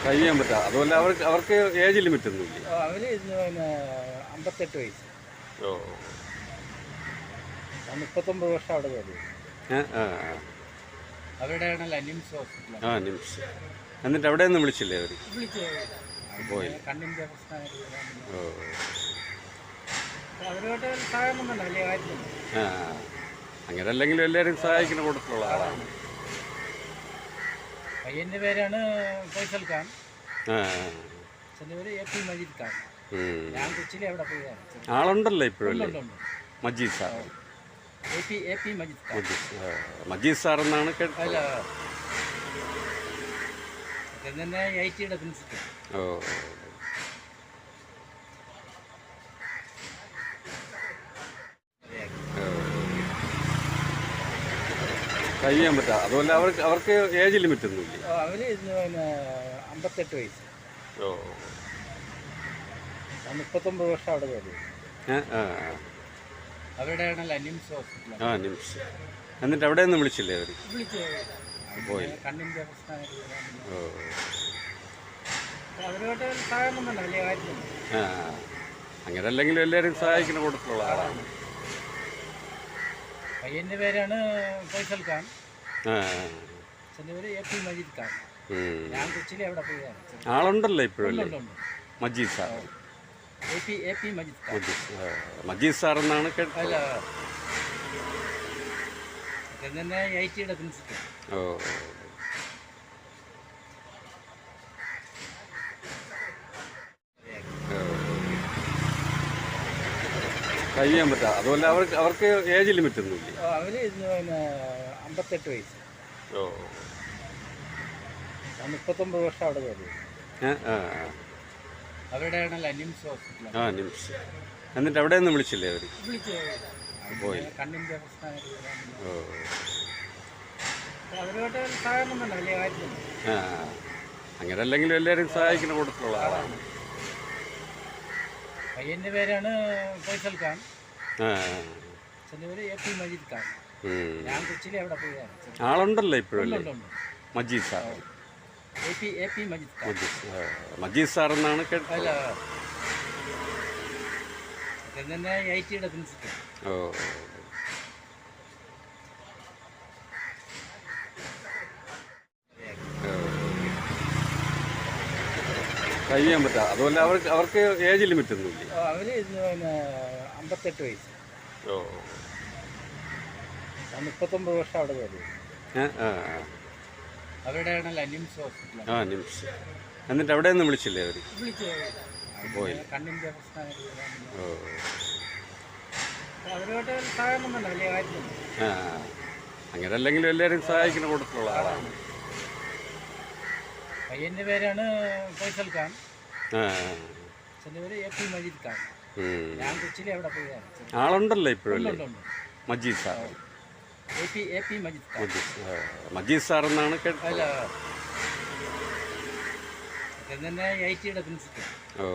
കഴിയാൻ പറ്റാ. അതുപോലെ അവർക്ക് ഏജ് ലിമിറ്റ് ഒന്നുമില്ല. അവർ പിന്നെ 58 വയസ്സ്. ഓ 39 വർഷം അവിടെ കയറി. ആ അവരുടെയാണല്ലോ നിംസ് ഹോസ്പിറ്റൽ. ആ നിമിഷം. എന്നിട്ട് അവിടെ ഒന്നും വിളിച്ചില്ലേ അവർ? വിളിച്ച് പോയി. കണ്ണിൻ്റെ പ്രശ്നമായിട്ട് ഓ അവരുമായിട്ട് സഹായം ഒന്നുമല്ല, വലിയ കാര്യമില്ല. ആ അങ്ങനെ അല്ലെങ്കിലും എല്ലാവരും സഹായിക്കുന്ന കൂട്ടത്തിലുള്ള ആളാണ്. പയ്യൻ്റെ പേരാണ് ഫൈസൽ ഖാൻ, ആ എൻ്റെ പേര് AP മജീദ് ഖാൻ. ഞാൻ കൊച്ചിയിലെ അവിടെ പോയതാണ്. ആളുണ്ടല്ലോ ഇപ്പോഴല്ലേ ഉണ്ട്. Majeed sir. AP Majeed Khan. Majeed sir എന്നാണ് കേട്ടത്. അല്ല, തന്നെ IT-യുടെ പ്രിൻസിപ്പൽ. ഓ കഴിയാൻ പറ്റാ. അതുപോലെ അവർക്ക് ഏജ് ലിമിറ്റ് ഒന്നുമില്ല. അവർ പിന്നെ 58 വയസ്സ്. ഓ 39 വർഷം അവിടെ കയറി. ആ അവരുടെയാണല്ലോ നിംസ് ഹോസ്പിറ്റൽ. ആ നിമിഷം. എന്നിട്ട് അവിടെ ഒന്നും വിളിച്ചില്ലേ അവർ? വിളിച്ച് പോയി. കണ്ണിൻ്റെ പ്രശ്നമായിട്ട് ഓ അവരുമായിട്ട് സഹായം ഒന്നുമല്ല, വലിയ കാര്യമില്ല. ആ അങ്ങനെ അല്ലെങ്കിലും എല്ലാവരും സഹായിക്കുന്ന കൂട്ടത്തിലുള്ള ആളാണ്. പയ്യൻ്റെ പേരാണ് ഫൈസൽ ഖാൻ, ആ എൻ്റെ പേര് AP മജീദ് ഖാൻ. ഞാൻ കൊച്ചിയിലെ അവിടെ പോയതാണ്. ആളുണ്ടല്ലോ ഇപ്പോഴല്ലേ ഉണ്ട്. Majeed sir. AP Majeed Khan. Majeed sir എന്നാണ് കേട്ടത്. അല്ല, തന്നെ IT-യുടെ പ്രിൻസിപ്പൽ. ഓ കഴിയാൻ പറ്റാ. അതുപോലെ അവർക്ക് ഏജ് ലിമിറ്റ് ഒന്നുമില്ല. അവർ പിന്നെ 58 വയസ്സ്. ഓ 39 വർഷം അവിടെ കയറി. ആ അവരുടെയാണല്ലോ നിംസ് ഹോസ്പിറ്റൽ. ആ നിമിഷം. എന്നിട്ട് അവിടെ ഒന്നും വിളിച്ചില്ലേ അവർ? വിളിച്ച് പോയി. കണ്ണിൻ്റെ പ്രശ്നമായിട്ട് ഓ അവരുമായിട്ട് സഹായം ഒന്നുമല്ല, വലിയ കാര്യമില്ല. ആ അങ്ങനെ അല്ലെങ്കിലും എല്ലാവരും സഹായിക്കുന്ന കൂട്ടത്തിലുള്ള ആളാണ്. പയ്യൻ്റെ പേരാണ് ഫൈസൽ ഖാൻ, ആ എൻ്റെ പേര് AP മജീദ് ഖാൻ. ഞാൻ കൊച്ചിയിലെ അവിടെ പോയതാണ്. ആളുണ്ടല്ലോ ഇപ്പോഴല്ലേ ഉണ്ട്. Majeed sir. AP Majeed Khan. Majeed sir എന്നാണ് കേട്ടത്. അല്ല, തന്നെ IT-യുടെ പ്രിൻസിപ്പൽ. ഓ കഴിയാൻ പറ്റാ. അതുപോലെ അവർക്ക് ഏജ് ലിമിറ്റ് ഒന്നുമില്ല. അവർ പിന്നെ 58 വയസ്സ്. ഓ 39 വർഷം അവിടെ കയറി. ആ അവരുടെയാണല്ലോ നിംസ് ഹോസ്പിറ്റൽ. ആ നിമിഷം. എന്നിട്ട് അവിടെ ഒന്നും വിളിച്ചില്ലേ അവർ? വിളിച്ച് പോയി. കണ്ണിൻ്റെ പ്രശ്നമായിട്ട് ഓ അവരുമായിട്ട് സഹായം ഒന്നുമല്ല, വലിയ കാര്യമില്ല. ആ അങ്ങനെ അല്ലെങ്കിലും എല്ലാവരും സഹായിക്കുന്ന കൂട്ടത്തിലുള്ള ആളാണ്. പയ്യൻ്റെ പേരാണ് ഫൈസൽ ഖാൻ, ആ എൻ്റെ പേര് AP മജീദ് ഖാൻ. ഞാൻ കൊച്ചിയിലെ അവിടെ പോയതാണ്. ആളുണ്ടല്ലോ ഇപ്പോഴല്ലേ ഉണ്ട്. Majeed sir. AP Majeed Khan. Majeed sir എന്നാണ് കേട്ടത്. അല്ല, തന്നെ IT-യുടെ പ്രിൻസിപ്പൽ. ഓ